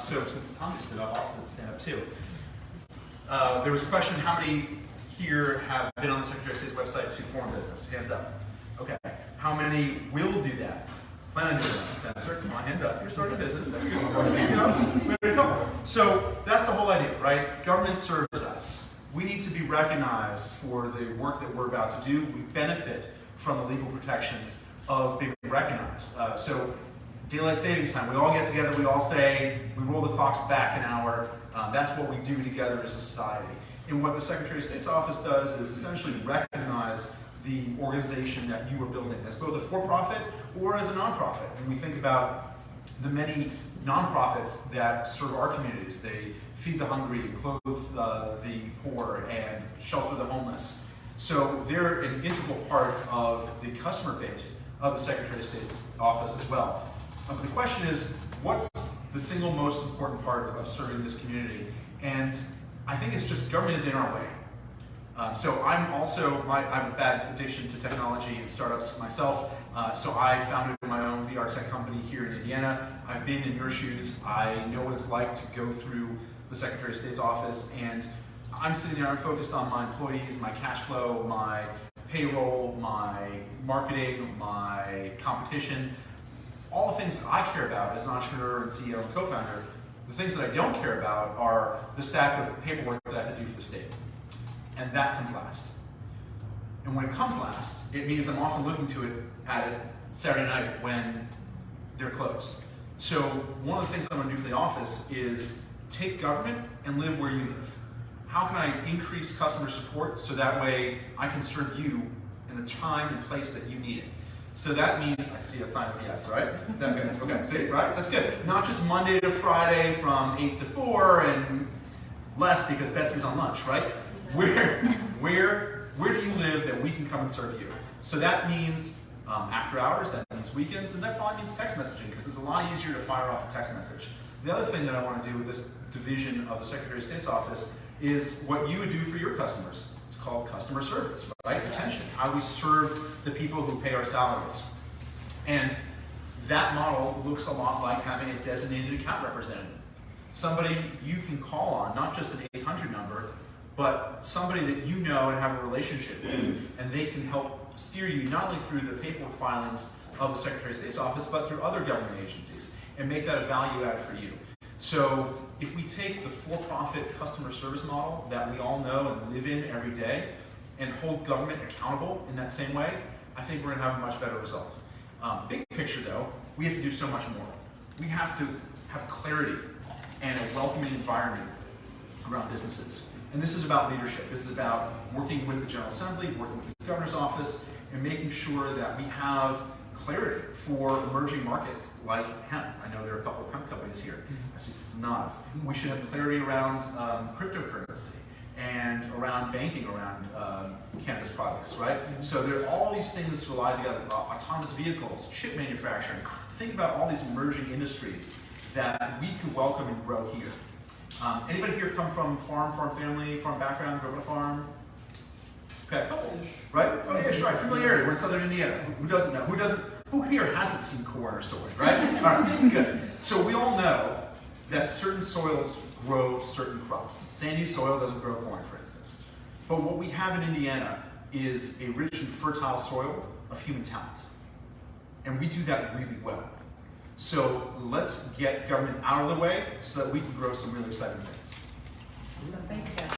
So since Tom just stood up, I'll stand up too. There was a question, how many here have been on the Secretary of State's website to form business? Hands up. Okay. How many will do that? Plan on doing that. Spencer, come on, hands up. You're starting a business. That's good. Way to go. So that's the whole idea, right? Government serves us. We need to be recognized for the work that we're about to do. We benefit from the legal protections of being recognized. So daylight savings time, we all get together, we all say, we roll the clocks back an hour. That's what we do together as a society. And what the Secretary of State's office does is essentially recognize the organization that you are building as both a for-profit or as a nonprofit. When we think about the many nonprofits that serve our communities, they feed the hungry, clothe the poor, and shelter the homeless. So they're an integral part of the customer base of the Secretary of State's office as well. The question is, what's the single most important part of serving this community? And I think it's just government is in our way. So I'm also, I have a bad addiction to technology and startups myself. So I founded my own VR tech company here in Indiana. I've been in your shoes. I know what it's like to go through the Secretary of State's office, and I'm sitting there, I'm focused on my employees, my cash flow, my payroll, my marketing, my competition, all the things that I care about as an entrepreneur and CEO and co-founder. The things that I don't care about are the stack of paperwork that I have to do for the state. And that comes last. And when it comes last, it means I'm often looking at it Saturday night when they're closed. So one of the things I'm going to do for the office is take government and live where you live. How can I increase customer support so that way I can serve you in the time and place that you need it? So that means, I see a sign of yes, right? Is that good? Okay, see, right? That's good. Not just Monday to Friday from 8 to 4 and less because Betsy's on lunch, right? Where do you live that we can come and serve you? So that means after hours, that means weekends, and that probably means text messaging because it's a lot easier to fire off a text message. The other thing that I want to do with this division of the Secretary of State's office is what you would do for your customers. It's called customer service, right? Retention, how we serve the people who pay our salaries. And that model looks a lot like having a designated account representative. Somebody you can call on, not just an 800 number, but somebody that you know and have a relationship with, and they can help steer you not only through the paperwork filings of the Secretary of State's office, but through other government agencies, and make that a value add for you. So if we take the for-profit customer service model that we all know and live in every day, and hold government accountable in that same way, I think we're going to have a much better result. Big picture though, we have to do so much more. We have to have clarity and a welcoming environment around businesses. And this is about leadership. This is about working with the General Assembly, working with the Governor's Office, and making sure that we have clarity for emerging markets like hemp. I know there are a couple of hemp companies here. I see some nods. We should have clarity around cryptocurrency and around banking, around cannabis products, right? So there are all these things to rely together. Autonomous vehicles, chip manufacturing. Think about all these emerging industries that we can welcome and grow here. Anybody here come from farm family, farm background, grew up on a farm? Okay, right? Oh, yeah, sure, right. Familiarity. We're in Southern Indiana. Who doesn't know? Who here hasn't seen corn or soy, right? All right, good. So we all know that certain soils grow certain crops. Sandy soil doesn't grow corn, for instance. But what we have in Indiana is a rich and fertile soil of human talent. And we do that really well. So let's get government out of the way so that we can grow some really exciting things. So thank you, Jeff.